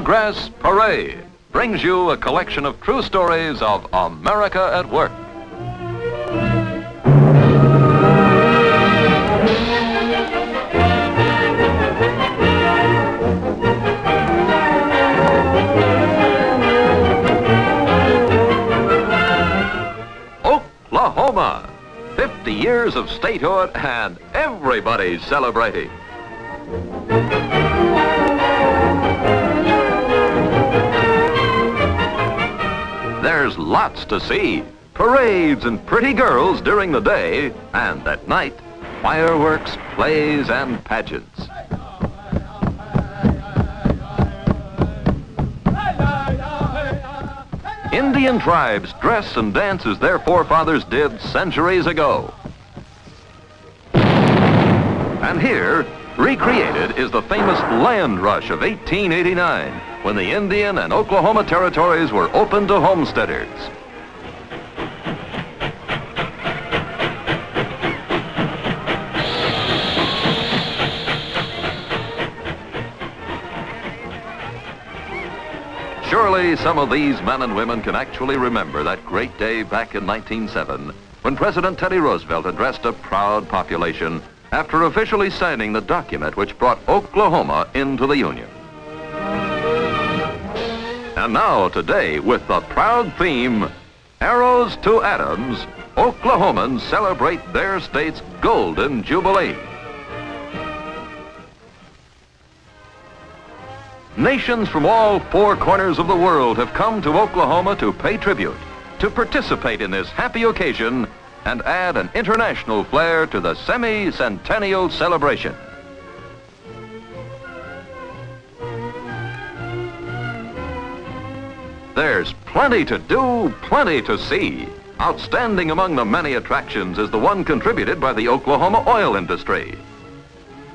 Bluegrass Parade brings you a collection of true stories of America at work. Oklahoma, 50 years of statehood and everybody's celebrating. There's lots to see. Parades and pretty girls during the day, and at night, fireworks, plays, and pageants. Indian tribes dress and dance as their forefathers did centuries ago. And here, recreated, is the famous land rush of 1889, when the Indian and Oklahoma territories were open to homesteaders. Surely some of these men and women can actually remember that great day back in 1907 when President Teddy Roosevelt addressed a proud population after officially signing the document which brought Oklahoma into the Union. And now today, with the proud theme, Arrows to Adams, Oklahomans celebrate their state's Golden Jubilee. Nations from all four corners of the world have come to Oklahoma to pay tribute, to participate in this happy occasion, and add an international flair to the Semi-Centennial celebration. There's plenty to do, plenty to see. Outstanding among the many attractions is the one contributed by the Oklahoma oil industry.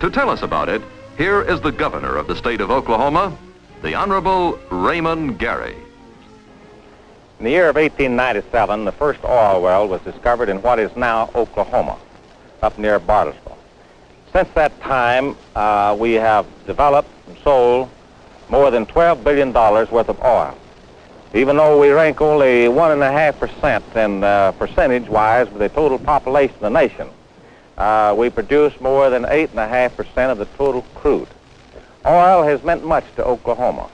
To tell us about it, here is the governor of the state of Oklahoma, the Honorable Raymond Gary. In the year of 1897, the first oil well was discovered in what is now Oklahoma, up near Bartlesville. Since that time, we have developed and sold more than $12 billion worth of oil. Even though we rank only 1.5% in percentage-wise with the total population of the nation, we produce more than 8.5% of the total crude. Oil has meant much to Oklahoma.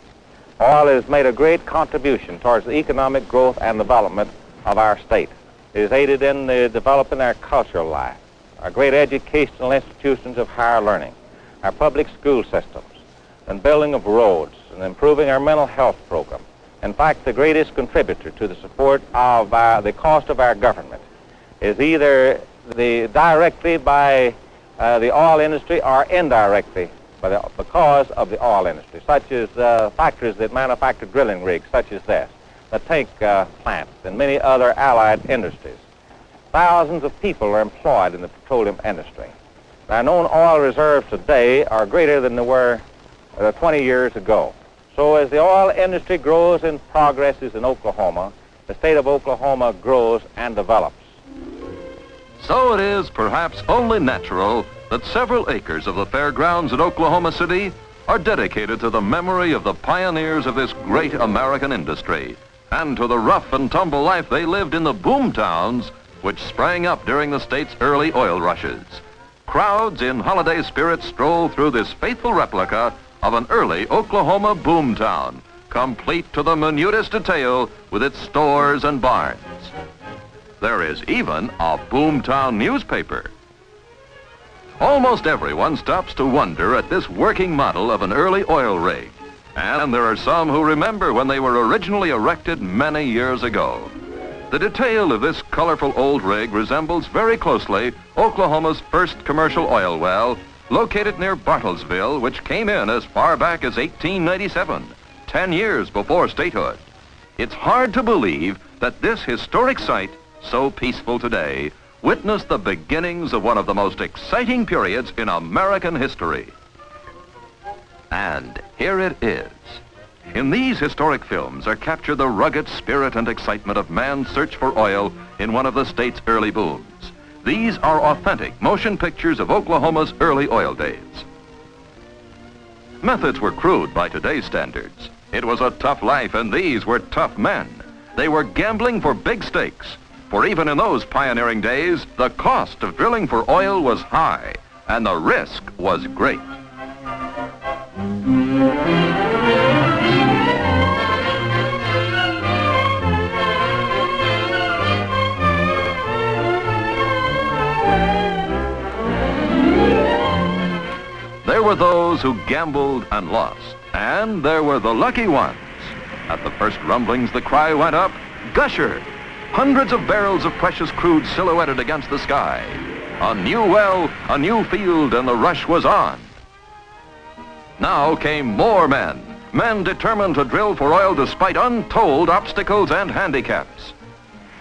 Oil has made a great contribution towards the economic growth and development of our state. It has aided in the developing our cultural life, our great educational institutions of higher learning, our public school systems, and building of roads, and improving our mental health program. In fact, the greatest contributor to the support of the cost of our government is either directly by the oil industry or indirectly because of the oil industry, such as factories that manufacture drilling rigs such as this, the tank plants, and many other allied industries. Thousands of people are employed in the petroleum industry. Our known oil reserves today are greater than they were 20 years ago. So as the oil industry grows and progresses in Oklahoma, the state of Oklahoma grows and develops. So it is perhaps only natural that several acres of the fairgrounds in Oklahoma City are dedicated to the memory of the pioneers of this great American industry and to the rough and tumble life they lived in the Boomtowns, which sprang up during the state's early oil rushes. Crowds in holiday spirit stroll through this faithful replica of an early Oklahoma boomtown, complete to the minutest detail with its stores and barns. There is even a Boomtown newspaper. Almost everyone stops to wonder at this working model of an early oil rig. And there are some who remember when they were originally erected many years ago. The detail of this colorful old rig resembles very closely Oklahoma's first commercial oil well, located near Bartlesville, which came in as far back as 1897, 10 years before statehood. It's hard to believe that this historic site, so peaceful today, witnessed the beginnings of one of the most exciting periods in American history. And here it is. In these historic films are captured the rugged spirit and excitement of man's search for oil in one of the state's early booms. These are authentic motion pictures of Oklahoma's early oil days. Methods were crude by today's standards, It was a tough life, and these were tough men. They were gambling for big stakes, for even in those pioneering days, the cost of drilling for oil was high, and the risk was great. There were those who gambled and lost, and there were the lucky ones. At the first rumblings, the cry went up, "Gusher!" Hundreds of barrels of precious crude silhouetted against the sky. A new well, a new field, and the rush was on. Now came more men determined to drill for oil despite untold obstacles and handicaps.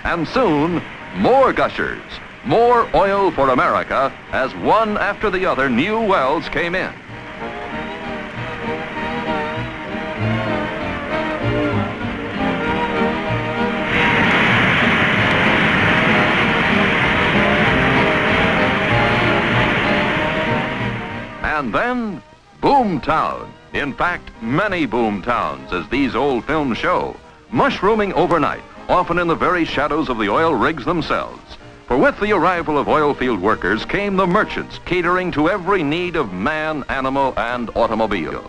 And soon, more gushers, more oil for America, as one after the other new wells came in. And then, Boomtown. In fact, many boomtowns, as these old films show, mushrooming overnight, often in the very shadows of the oil rigs themselves. For with the arrival of oil field workers came the merchants catering to every need of man, animal, and automobile.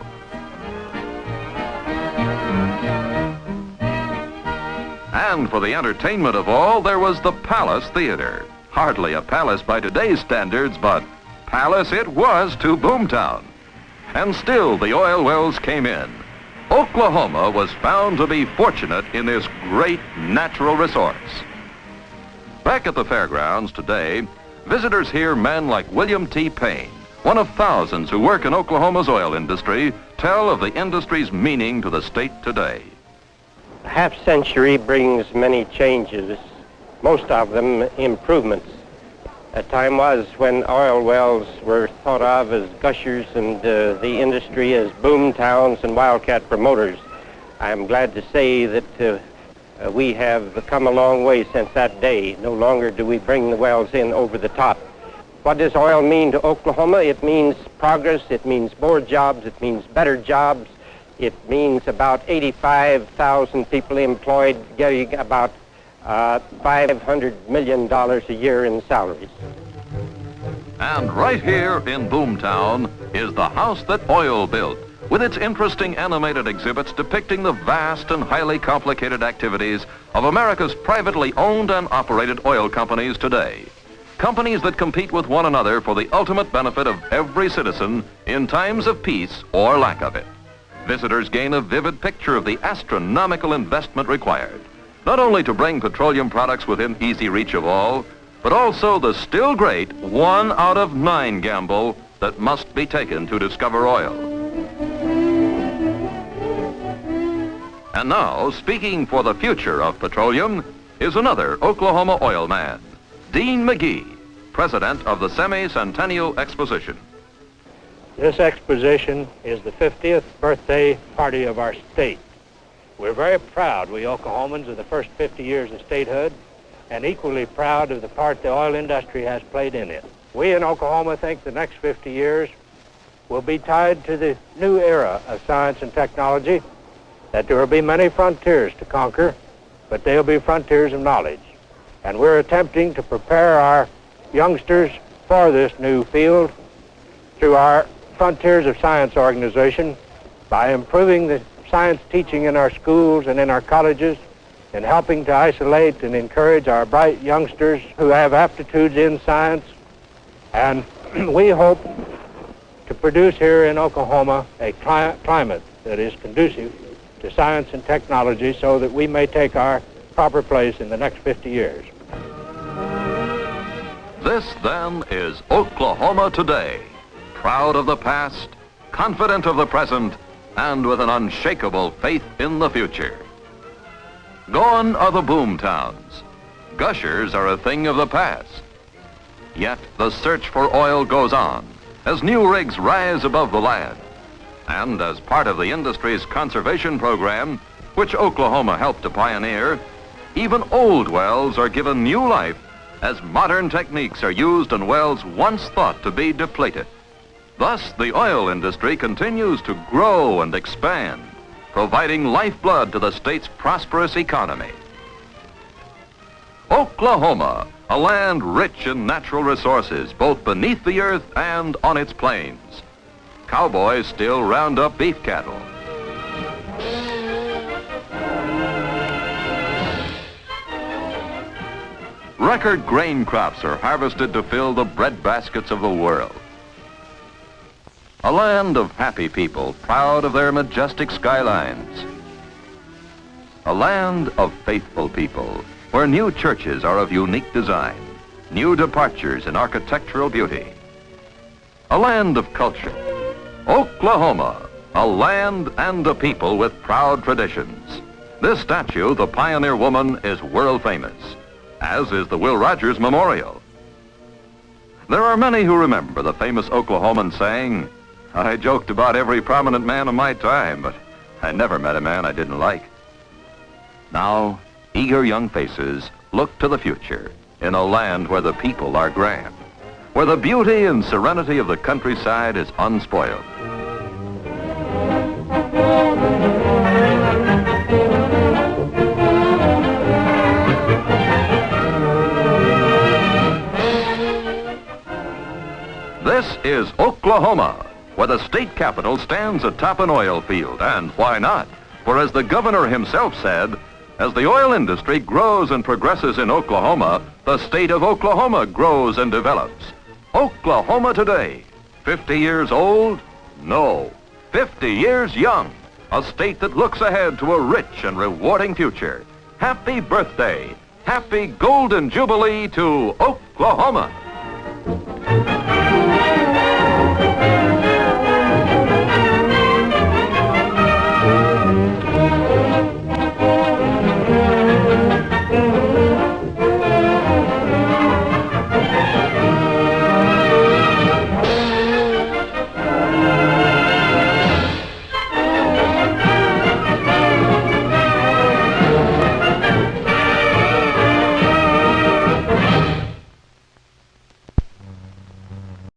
And for the entertainment of all, there was the Palace Theater. Hardly a palace by today's standards, but palace it was to Boomtown. And still the oil wells came in. Oklahoma was found to be fortunate in this great natural resource. Back at the fairgrounds today, visitors hear men like William T. Payne, one of thousands who work in Oklahoma's oil industry, tell of the industry's meaning to the state today. A half-century brings many changes, most of them improvements. A time was when oil wells were thought of as gushers and the industry as boomtowns and wildcat promoters. I am glad to say that we have come a long way since that day. No longer do we bring the wells in over the top. What does oil mean to Oklahoma? It means progress, it means more jobs, it means better jobs. It means about 85,000 people employed, getting about $500 million a year in salaries. And right here in Boomtown is the house that oil built, with its interesting animated exhibits depicting the vast and highly complicated activities of America's privately owned and operated oil companies today. Companies that compete with one another for the ultimate benefit of every citizen in times of peace or lack of it. Visitors gain a vivid picture of the astronomical investment required, not only to bring petroleum products within easy reach of all, but also the still great 1 out of 9 gamble that must be taken to discover oil. And now, speaking for the future of petroleum, is another Oklahoma oil man, Dean McGee, president of the Semi-Centennial Exposition. This exposition is the 50th birthday party of our state. We're very proud, we Oklahomans, of the first 50 years of statehood, and equally proud of the part the oil industry has played in it. We in Oklahoma think the next 50 years will be tied to the new era of science and technology, that there will be many frontiers to conquer, but they'll be frontiers of knowledge. And we're attempting to prepare our youngsters for this new field through our Frontiers of Science organization by improving the science teaching in our schools and in our colleges, and helping to isolate and encourage our bright youngsters who have aptitudes in science. And we hope to produce here in Oklahoma a climate that is conducive to science and technology so that we may take our proper place in the next 50 years. This, then, is Oklahoma today, proud of the past, confident of the present, and with an unshakable faith in the future. Gone are the boomtowns. Gushers are a thing of the past. Yet the search for oil goes on as new rigs rise above the land. And as part of the industry's conservation program, which Oklahoma helped to pioneer, even old wells are given new life as modern techniques are used in wells once thought to be depleted. Thus, the oil industry continues to grow and expand, providing lifeblood to the state's prosperous economy. Oklahoma, a land rich in natural resources, both beneath the earth and on its plains. Cowboys still round up beef cattle. Record grain crops are harvested to fill the bread baskets of the world. A land of happy people, proud of their majestic skylines. A land of faithful people, where new churches are of unique design, new departures in architectural beauty. A land of culture. Oklahoma, a land and a people with proud traditions. This statue, the Pioneer Woman, is world famous, as is the Will Rogers Memorial. There are many who remember the famous Oklahoman saying, "I joked about every prominent man of my time, but I never met a man I didn't like." Now, eager young faces look to the future in a land where the people are grand, where the beauty and serenity of the countryside is unspoiled. This is Oklahoma, where the state capital stands atop an oil field, and why not? For as the governor himself said, as the oil industry grows and progresses in Oklahoma, the state of Oklahoma grows and develops. Oklahoma today, 50 years old? No, 50 years young. A state that looks ahead to a rich and rewarding future. Happy birthday, happy golden jubilee to Oklahoma.